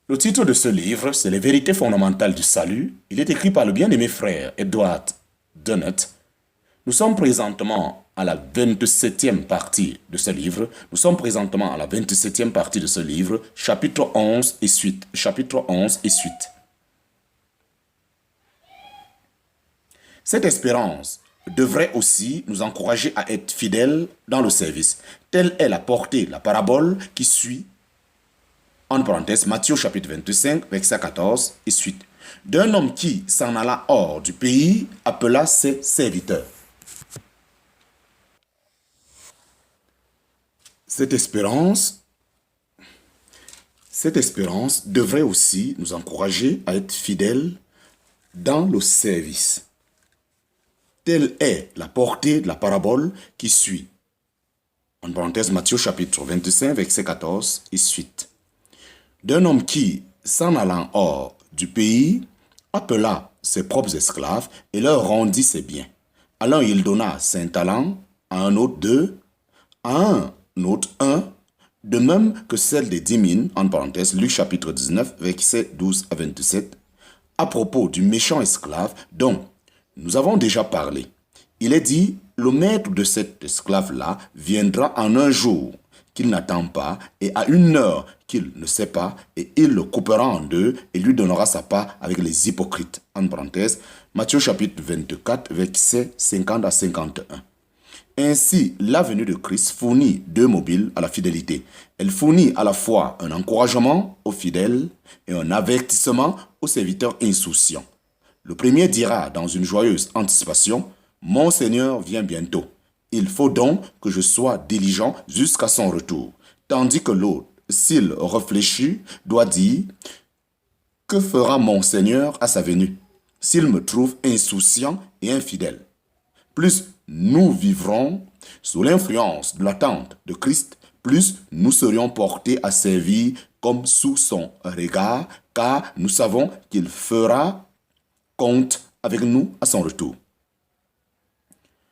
Le titre de ce livre, c'est Les vérités fondamentales du salut. Il est écrit par le bien-aimé frère Edward Dennett. Nous sommes présentement à la 27e partie de ce livre. Nous sommes présentement à la 27e partie de ce livre, chapitre 11 et suite. Chapitre 11 et suite. Cette espérance devrait aussi nous encourager à être fidèles dans le service. Telle est la portée de la parabole qui suit, en parenthèse, Matthieu chapitre 25, verset 14 et suite. D'un homme qui s'en alla hors du pays, appela ses serviteurs. Cette espérance devrait aussi nous encourager à être fidèles dans le service. Telle est la portée de la parabole qui suit. En parenthèse, Matthieu chapitre 25, verset 14 et suite. D'un homme qui, s'en allant hors du pays, appela ses propres esclaves et leur rendit ses biens. Alors il donna 5 talents, à un autre 2, à un autre 1, de même que celle des 10 000, en parenthèse, Luc chapitre 19, verset 12 à 27, à propos du méchant esclave dont nous avons déjà parlé. Il est dit, le maître de cet esclave-là viendra en un jour qu'il n'attend pas et à une heure qu'il ne sait pas, et il le coupera en deux et lui donnera sa part avec les hypocrites. En parenthèse, Matthieu chapitre 24, versets 50 à 51. Ainsi, la venue de Christ fournit deux mobiles à la fidélité. Elle fournit à la fois un encouragement aux fidèles et un avertissement aux serviteurs insouciants. Le premier dira dans une joyeuse anticipation, « Mon Seigneur vient bientôt. Il faut donc que je sois diligent jusqu'à son retour. » Tandis que l'autre, s'il réfléchit, doit dire, « Que fera mon Seigneur à sa venue, s'il me trouve insouciant et infidèle ?» Plus nous vivrons sous l'influence de l'attente de Christ, plus nous serions portés à servir comme sous son regard, car nous savons qu'il fera compte avec nous à son retour.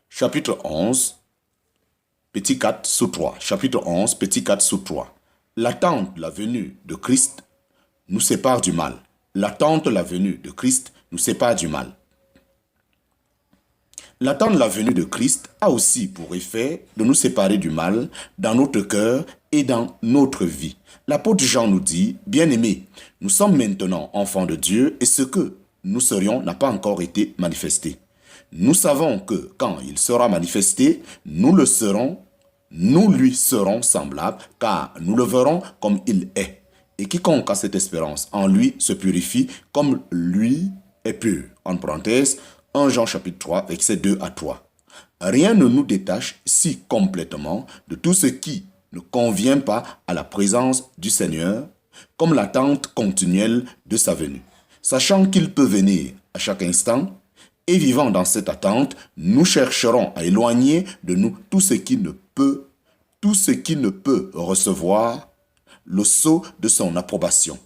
Chapitre 11, petit 4 sous 3. Chapitre 11, petit 4 sous 3. L'attente de la venue de Christ nous sépare du mal. L'attente de la venue de Christ nous sépare du mal. L'attente de la venue de Christ a aussi pour effet de nous séparer du mal dans notre cœur et dans notre vie. L'apôtre Jean nous dit, « Bien-aimés, nous sommes maintenant enfants de Dieu et ce que nous serions n'a pas encore été manifesté. Nous savons que quand il sera manifesté, nous lui serons semblables, car nous le verrons comme il est. Et quiconque a cette espérance en lui se purifie comme lui est pur. » En parenthèse, 1 Jean chapitre 3, versets 2 à 3. Rien ne nous détache si complètement de tout ce qui ne convient pas à la présence du Seigneur, comme l'attente continuelle de sa venue. Sachant qu'il peut venir à chaque instant, et vivant dans cette attente, nous chercherons à éloigner de nous tout ce qui ne peut recevoir le sceau de son approbation,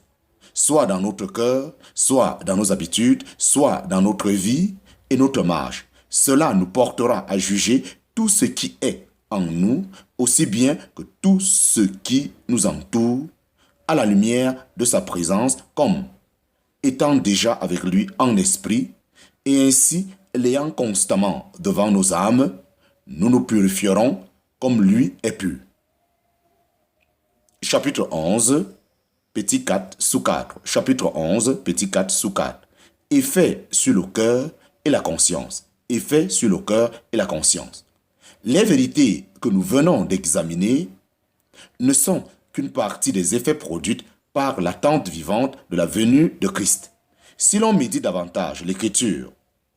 soit dans notre cœur, soit dans nos habitudes, soit dans notre vie et notre marche. Cela nous portera à juger tout ce qui est en nous, aussi bien que tout ce qui nous entoure, à la lumière de sa présence, comme étant déjà avec lui en esprit, et ainsi, l'ayant constamment devant nos âmes, nous nous purifierons comme lui est pur. Chapitre 11, petit 4 sous 4. Chapitre 11, petit 4 sous 4. Effet sur le cœur et la conscience. Effet sur le cœur et la conscience. Les vérités que nous venons d'examiner ne sont qu'une partie des effets produits par l'attente vivante de la venue de Christ. Si l'on médite davantage l'Écriture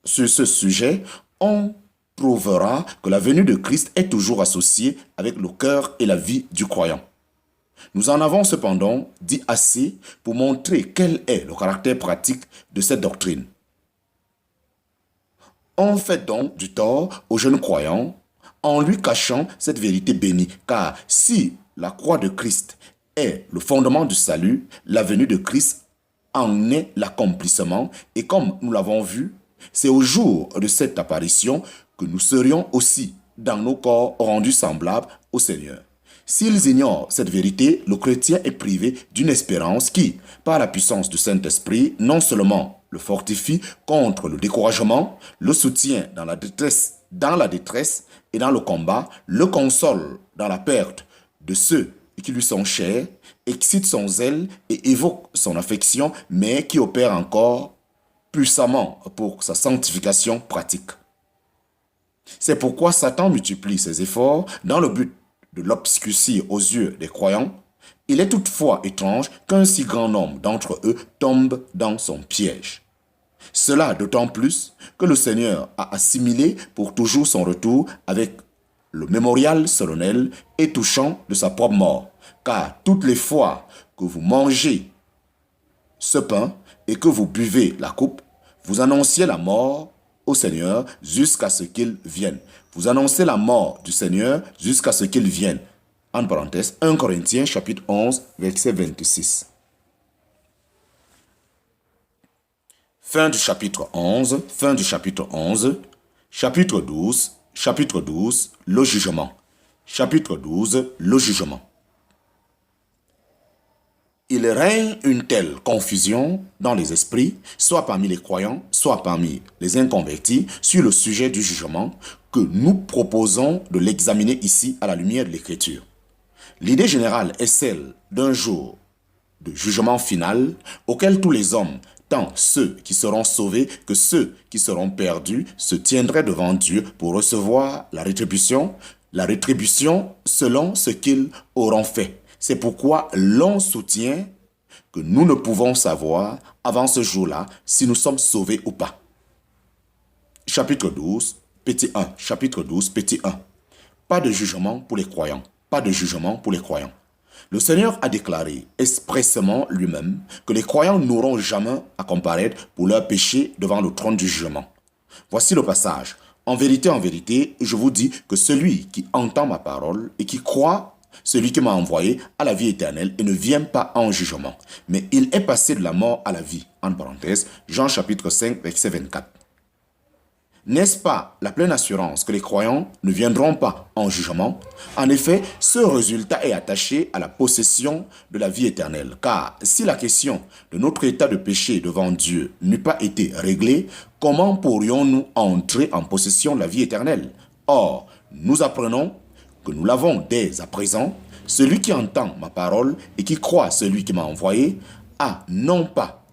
sur ce sujet, on trouvera que la venue de Christ est toujours associée avec le cœur et la vie du croyant. Nous en avons cependant dit assez pour montrer quel est le caractère pratique de cette doctrine. On fait donc du tort aux jeunes croyants en lui cachant cette vérité bénie, car si la croix de Christ est le fondement du salut, la venue de Christ en est l'accomplissement, et comme nous l'avons vu, c'est au jour de cette apparition que nous serions aussi dans nos corps rendus semblables au Seigneur. S'ils ignorent cette vérité, le chrétien est privé d'une espérance qui, par la puissance du Saint-Esprit, non seulement le fortifie contre le découragement, le soutient dans la détresse et dans le combat, le console dans la perte de ceux qui lui sont chers, excite son zèle et évoque son affection, mais qui opère encore puissamment pour sa sanctification pratique. C'est pourquoi Satan multiplie ses efforts dans le but de l'obscurcir aux yeux des croyants. Il est toutefois étrange qu'un si grand nombre d'entre eux tombent dans son piège. Cela d'autant plus que le Seigneur a assimilé pour toujours son retour avec le mémorial solennel et touchant de sa propre mort. Car toutes les fois que vous mangez ce pain et que vous buvez la coupe, vous annonciez la mort au Seigneur jusqu'à ce qu'il vienne. Vous annoncez la mort du Seigneur jusqu'à ce qu'il vienne. En parenthèse, 1 Corinthiens chapitre 11, verset 26. Fin du chapitre 11, fin du chapitre 11, chapitre 12, le jugement. Chapitre 12, le jugement. Il règne une telle confusion dans les esprits, soit parmi les croyants, soit parmi les inconvertis, sur le sujet du jugement, que nous proposons de l'examiner ici à la lumière de l'Écriture. L'idée générale est celle d'un jour de jugement final auquel tous les hommes, tant ceux qui seront sauvés que ceux qui seront perdus, se tiendraient devant Dieu pour recevoir la rétribution selon ce qu'ils auront fait. C'est pourquoi l'on soutient que nous ne pouvons savoir avant ce jour-là si nous sommes sauvés ou pas. Chapitre 12, petit 1. Chapitre 12, petit 1. Pas de jugement pour les croyants. Pas de jugement pour les croyants. Le Seigneur a déclaré expressément lui-même que les croyants n'auront jamais à comparaître pour leurs péchés devant le trône du jugement. Voici le passage. En vérité, je vous dis que celui qui entend ma parole et qui croit celui qui m'a envoyé à la vie éternelle et ne vient pas en jugement, mais il est passé de la mort à la vie. En parenthèse, Jean chapitre 5, verset 24. N'est-ce pas la pleine assurance que les croyants ne viendront pas en jugement? En effet, ce résultat est attaché à la possession de la vie éternelle. Car si la question de notre état de péché devant Dieu n'eût pas été réglée, comment pourrions-nous entrer en possession de la vie éternelle? Or, nous apprenons que nous l'avons dès à présent. Celui qui entend ma parole et qui croit celui qui m'a envoyé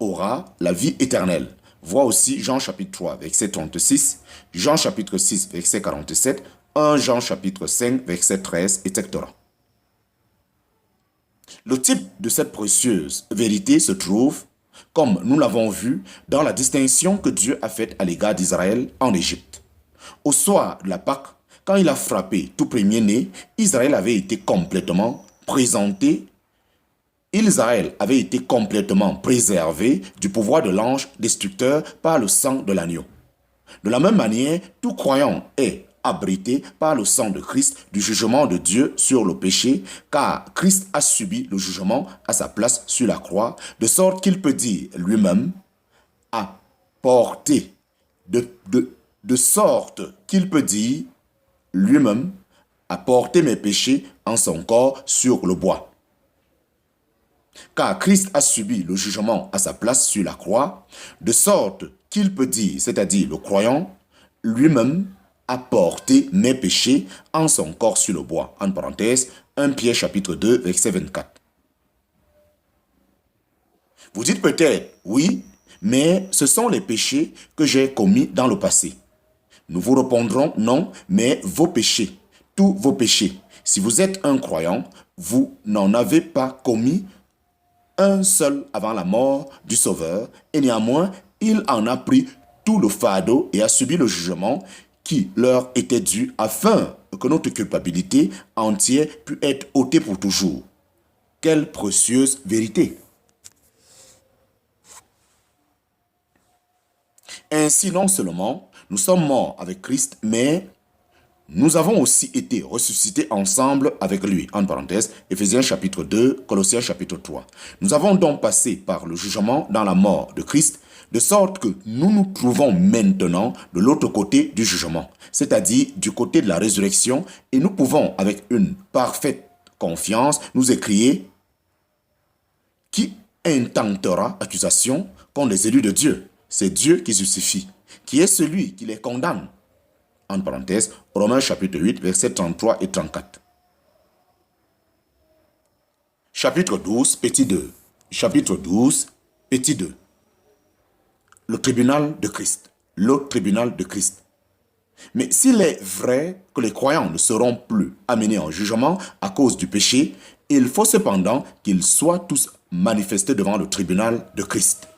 aura la vie éternelle. Vois aussi Jean chapitre 3, verset 36, Jean chapitre 6, verset 47, 1 Jean chapitre 5, verset 13, etc. Le type de cette précieuse vérité se trouve, comme nous l'avons vu, dans la distinction que Dieu a faite à l'égard d'Israël en Égypte. Au soir de la Pâque, quand il a frappé tout premier-né, Israël avait été complètement préservé du pouvoir de l'ange destructeur par le sang de l'agneau. De la même manière, tout croyant est abrité par le sang de Christ du jugement de Dieu sur le péché, car Christ a subi le jugement à sa place sur la croix, de sorte qu'il peut dire lui-même à porter, de sorte qu'il peut dire lui-même a porté mes péchés en son corps sur le bois. Car Christ a subi le jugement à sa place sur la croix, de sorte qu'il peut dire, c'est-à-dire le croyant, lui-même a porté mes péchés en son corps sur le bois. En parenthèse, 1 Pierre chapitre 2, verset 24. Vous dites peut-être, oui, mais ce sont les péchés que j'ai commis dans le passé. Nous vous répondrons non, mais vos péchés, tous vos péchés. Si vous êtes un croyant, vous n'en avez pas commis un seul avant la mort du Sauveur, et néanmoins, il en a pris tout le fardeau et a subi le jugement qui leur était dû afin que notre culpabilité entière puisse être ôtée pour toujours. Quelle précieuse vérité! Ainsi, non seulement nous sommes morts avec Christ, mais nous avons aussi été ressuscités ensemble avec lui. En parenthèse, Éphésiens chapitre 2, Colossiens chapitre 3. Nous avons donc passé par le jugement dans la mort de Christ, de sorte que nous nous trouvons maintenant de l'autre côté du jugement, c'est-à-dire du côté de la résurrection, et nous pouvons avec une parfaite confiance, nous est crié: qui intentera accusation contre les élus de Dieu? C'est Dieu qui justifie. Qui est celui qui les condamne? En parenthèse, Romains chapitre 8, versets 33 et 34. Chapitre 12, petit 2. Chapitre 12, petit 2. Le tribunal de Christ. Le tribunal de Christ. Mais s'il est vrai que les croyants ne seront plus amenés en jugement à cause du péché, il faut cependant qu'ils soient tous manifestés devant le tribunal de Christ.